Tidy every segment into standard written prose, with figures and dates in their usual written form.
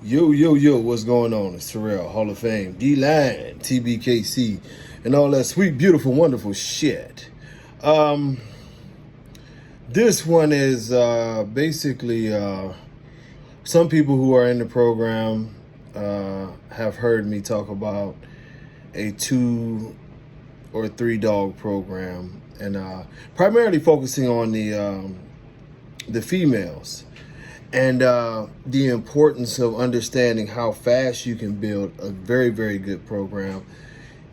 Yo, what's going on? It's Terrell, Hall of Fame, D-Line, TBKC, and all that sweet, beautiful, wonderful shit. This one is basically some people who are in the program have heard me talk about a 2 or 3 dog program, and primarily focusing on the females. And the importance of understanding how fast you can build a very, very good program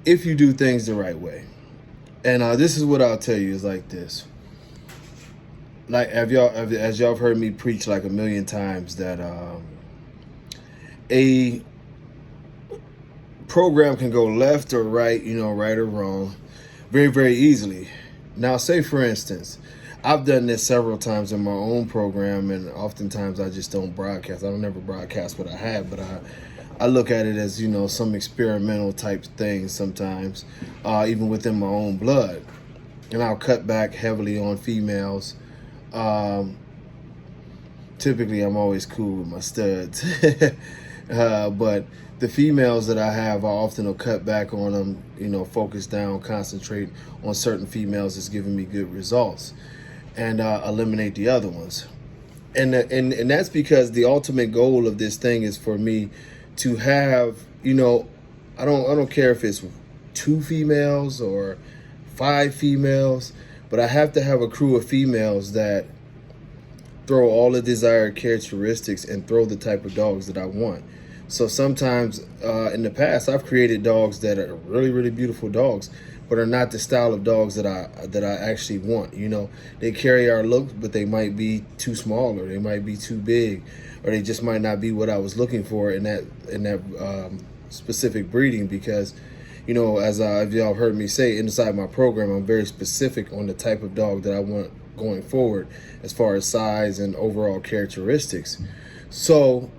if you do things the right way. And this is what I'll tell you is like this. Like, as y'all have heard me preach like a million times, that a program can go left or right, right or wrong, very, very easily. Now, say for instance, I've done this several times in my own program, and oftentimes I just don't broadcast. I don't ever broadcast what I have, but I look at it as, some experimental type things sometimes, even within my own blood. And I'll cut back heavily on females. Typically, I'm always cool with my studs. But the females that I have, I often will cut back on them, focus down, concentrate on certain females that's giving me good results, and eliminate the other ones. And that's because the ultimate goal of this thing is for me to have, I don't care if it's 2 females or 5 females, but I have to have a crew of females that throw all the desired characteristics and throw the type of dogs that I want. So sometimes in the past, I've created dogs that are really, really beautiful dogs, but are not the style of dogs that I actually want. They carry our looks, but they might be too small, or they might be too big, or they just might not be what I was looking for in that specific breeding. Because, as y'all heard me say, inside my program, I'm very specific on the type of dog that I want going forward, as far as size and overall characteristics. So,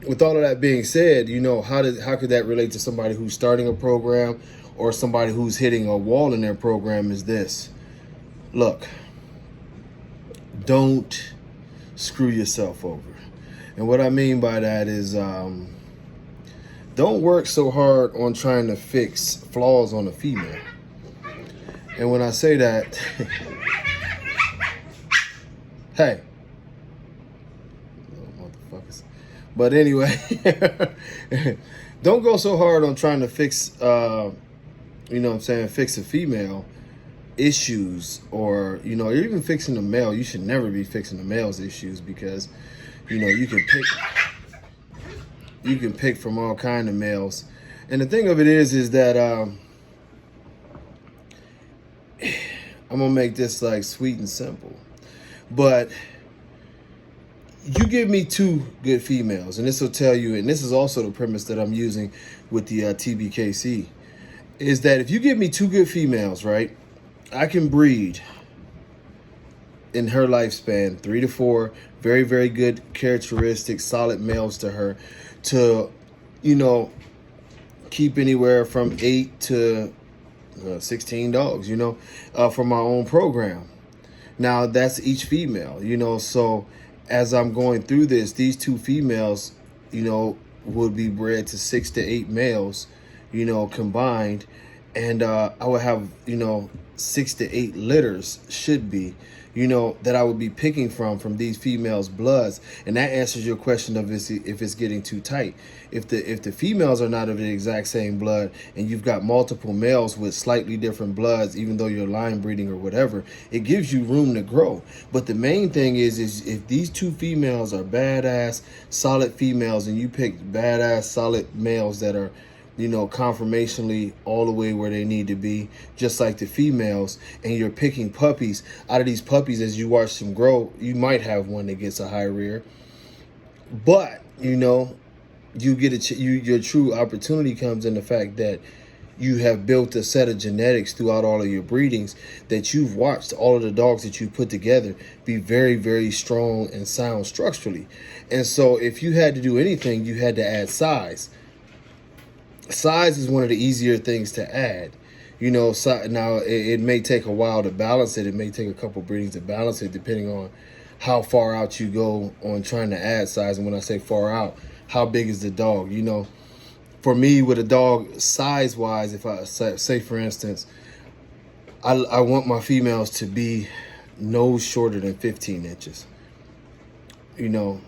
with all of that being said, how could that relate to somebody who's starting a program or somebody who's hitting a wall in their program? Is this: look, don't screw yourself over. And what I mean by that is, don't work so hard on trying to fix flaws on a female. And when I say that, hey, motherfuckers. But anyway, don't go so hard on trying to fix, fix a female issues, or, you're even fixing the male. You should never be fixing the male's issues, because, you can pick from all kind of males. And the thing of it is that I'm gonna make this like sweet and simple, but you give me 2 good females, and this will tell you, and this is also the premise that I'm using with the TBKC, is that if you give me 2 good females, right, I can breed in her lifespan 3 to 4 very, very good characteristics, solid males to her, to, keep anywhere from 8 to 16 dogs, from my own program. Now, that's each female, so as I'm going through this, these 2 females, would be bred to 6 to 8 males, combined. And I would have, 6 to 8 litters, should be, that I would be picking from these females' bloods. And that answers your question of if it's getting too tight. If the females are not of the exact same blood, and you've got multiple males with slightly different bloods, even though you're line breeding or whatever, it gives you room to grow. But the main thing is if these 2 females are badass, solid females, and you pick badass, solid males that are, conformationally all the way where they need to be, just like the females, and you're picking puppies. Out of these puppies, as you watch them grow, you might have one that gets a high rear, but you get your true opportunity comes in the fact that you have built a set of genetics throughout all of your breedings, that you've watched all of the dogs that you put together be very, very strong and sound structurally. And so if you had to do anything, you had to add size. Size is one of the easier things to add. Now it may take a while to balance it. It may take a couple breedings to balance it, depending on how far out you go on trying to add size. And when I say far out, how big is the dog. You know, for me with a dog size wise, if I say for instance, I want my females to be no shorter than 15 inches. You know,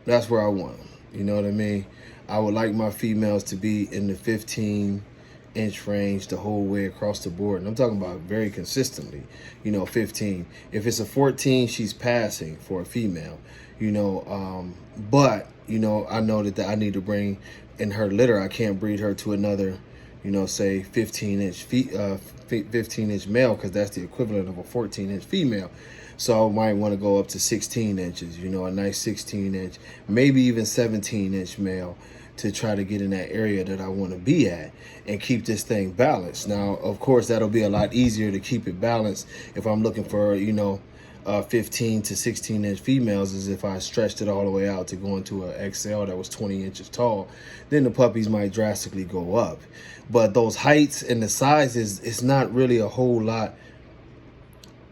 that's where I want them. You know what I mean? I would like my females to be in the 15-inch range the whole way across the board. And I'm talking about very consistently, you know, 15. If it's a 14, she's passing for a female, you know. But, you know, I know that I need to bring in her litter. I can't breed her to another, you know, say 15-inch male, because that's the equivalent of a 14-inch female. So I might want to go up to 16 inches, you know, a nice 16-inch, maybe even 17-inch male, to try to get in that area that I want to be at and keep this thing balanced. Now, of course, that'll be a lot easier to keep it balanced if I'm looking for, you know, 15 to 16-inch females, as if I stretched it all the way out to go into an XL that was 20 inches tall. Then the puppies might drastically go up. But those heights and the sizes, it's not really a whole lot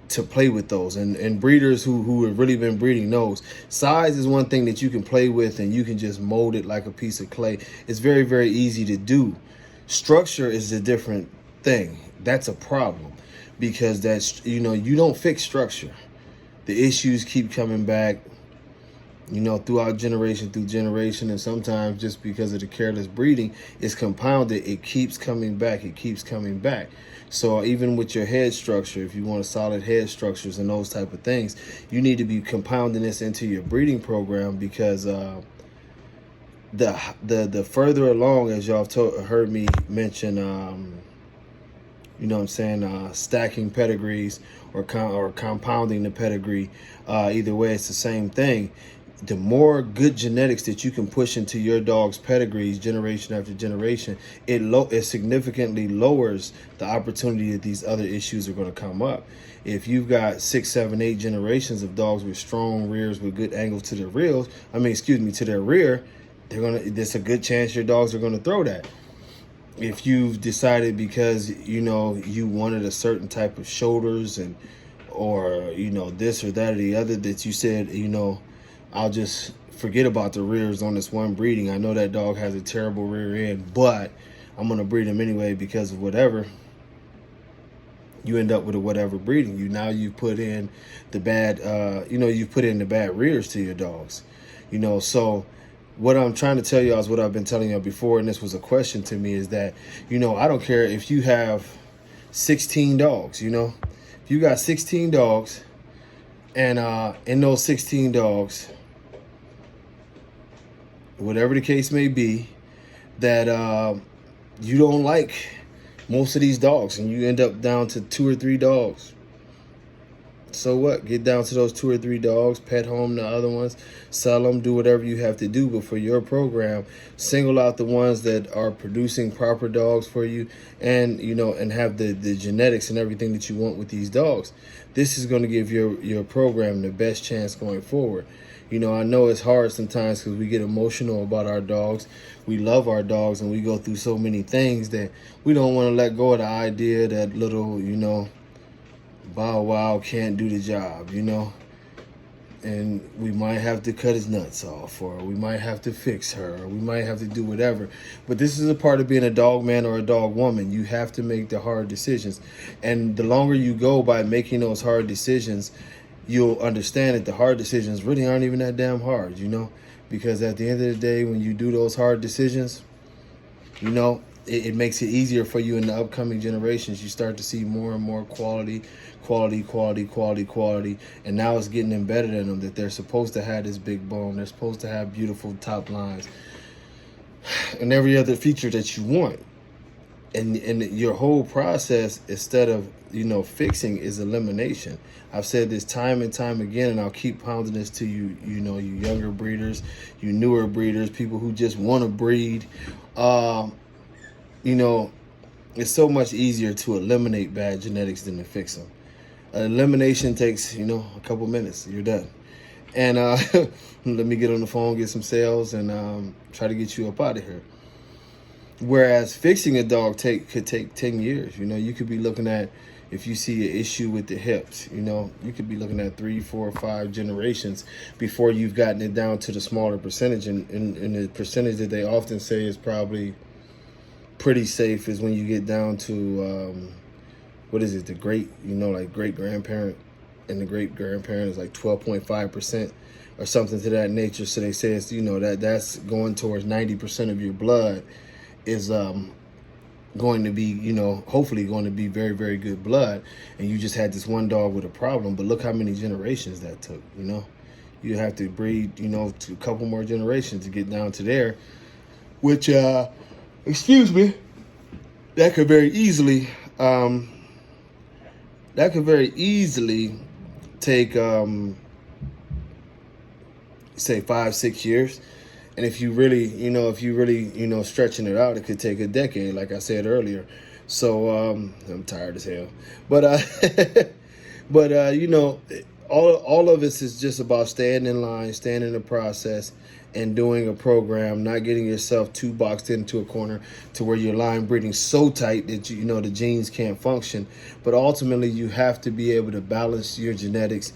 to play with those, and breeders who have really been breeding knows size is one thing that you can play with, and you can just mold it like a piece of clay. It's very, very easy to do. Structure is a different thing. That's a problem, because that's, you know, you don't fix structure. The issues keep coming back, you know, throughout generation through generation, and sometimes just because of the careless breeding, it's compounded. It keeps coming back. It keeps coming back. So even with your head structure, if you want a solid head structures and those type of things, you need to be compounding this into your breeding program, because the further along, as y'all heard me mention, you know what I'm saying, stacking pedigrees or compounding the pedigree, either way, it's the same thing. The more good genetics that you can push into your dog's pedigrees generation after generation, it significantly lowers the opportunity that these other issues are going to come up. If you've got 6, 7, 8 generations of dogs with strong rears with good angles to their rears, to their rear, there's a good chance your dogs are going to throw that. If you've decided, because, you know, you wanted a certain type of shoulders or, you know, this or that or the other, that you said, you know, I'll just forget about the rears on this one breeding. I know that dog has a terrible rear end, but I'm going to breed him anyway because of whatever. You end up with a whatever breeding. You've put in the bad, you've put in the bad rears to your dogs. You know, so what I'm trying to tell y'all is what I've been telling y'all before, and this was a question to me, is that, you know, I don't care if you have 16 dogs, you know. If you got 16 dogs, and in those 16 dogs, whatever the case may be, that you don't like most of these dogs, and you end up down to 2 or 3 dogs. So what? Get down to those 2 or 3 dogs, pet home the other ones, sell them, do whatever you have to do. But for your program, single out the ones that are producing proper dogs for you, and, you know, and have the genetics and everything that you want with these dogs. This is going to give your program the best chance going forward. You know, I know it's hard sometimes because we get emotional about our dogs. We love our dogs, and we go through so many things that we don't want to let go of the idea that little, you know, Bow Wow can't do the job, you know. And we might have to cut his nuts off, or we might have to fix her, or we might have to do whatever. But this is a part of being a dog man or a dog woman. You have to make the hard decisions. And the longer you go by making those hard decisions, you'll understand that the hard decisions really aren't even that damn hard, you know. Because at the end of the day, when you do those hard decisions, you know, it makes it easier for you in the upcoming generations. You start to see more and more quality. And now it's getting embedded in them that they're supposed to have this big bone. They're supposed to have beautiful top lines and every other feature that you want. And your whole process, instead of, you know, fixing, is elimination. I've said this time and time again, and I'll keep pounding this to you, you know, you younger breeders, you newer breeders, people who just want to breed. You know, it's so much easier to eliminate bad genetics than to fix them. Elimination takes, you know, a couple minutes. You're done. And let me get on the phone, get some sales, and try to get you up out of here. Whereas fixing a dog could take 10 years. You know, you could be looking at, If you see an issue with the hips, you know, you could be looking at 3, 4, 5 generations before you've gotten it down to the smaller percentage. And the percentage that they often say is probably pretty safe is when you get down to, what is it, the great, you know, like great-grandparent, and the great-grandparent is like 12.5% or something to that nature. So they say it's, you know, that's going towards 90% of your blood is going to be, you know, hopefully going to be very, very good blood. And you just had this one dog with a problem, but look how many generations that took, you know. You have to breed, you know, to a couple more generations to get down to there, which, excuse me, that could very easily, take, say 5, 6 years. And if you really, you know, stretching it out, it could take a decade, like I said earlier. So I'm tired as hell. But you know, all of this is just about staying in line, staying in the process, and doing a program, not getting yourself too boxed into a corner to where your line breeding so tight that you know the genes can't function. But ultimately, you have to be able to balance your genetics.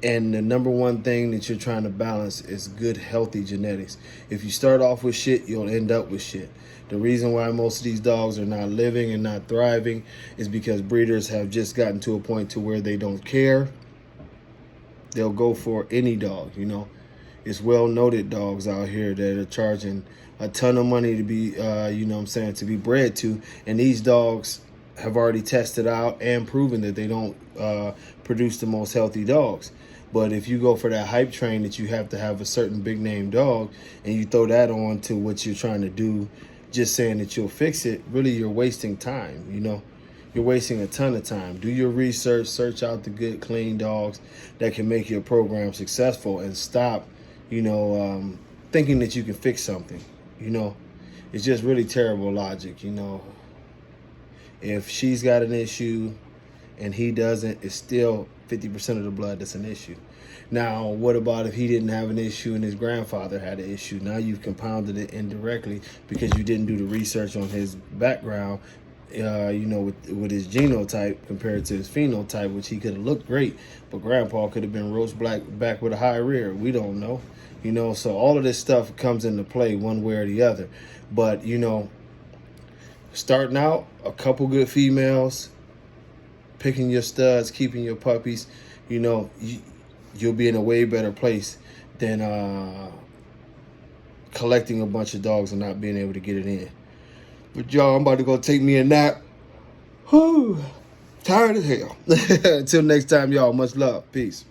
And the number one thing that you're trying to balance is good, healthy genetics. If you start off with shit, you'll end up with shit. The reason why most of these dogs are not living and not thriving is because breeders have just gotten to a point to where they don't care. They'll go for any dog, you know. It's well-noted dogs out here that are charging a ton of money to be, you know what I'm saying, to be bred to. And these dogs have already tested out and proven that they don't produce the most healthy dogs. But if you go for that hype train that you have to have a certain big name dog and you throw that on to what you're trying to do, just saying that you'll fix it, really you're wasting time, you know. You're wasting a ton of time. Do your research, search out the good, clean dogs that can make your program successful, and stop, you know, thinking that you can fix something, you know. It's just really terrible logic, you know. If she's got an issue and he doesn't, it's still 50% of the blood that's an issue. Now, what about if he didn't have an issue and his grandfather had an issue? Now you've compounded it indirectly because you didn't do the research on his background, you know, with his genotype compared to his phenotype, which he could have looked great, but grandpa could have been roast black back with a high rear. We don't know, you know. So all of this stuff comes into play one way or the other. But, you know, starting out, a couple good females, picking your studs, keeping your puppies, you know, you'll be in a way better place than collecting a bunch of dogs and not being able to get it in. But y'all, I'm about to go take me a nap. Whew, tired as hell. Until next time, y'all, much love. Peace.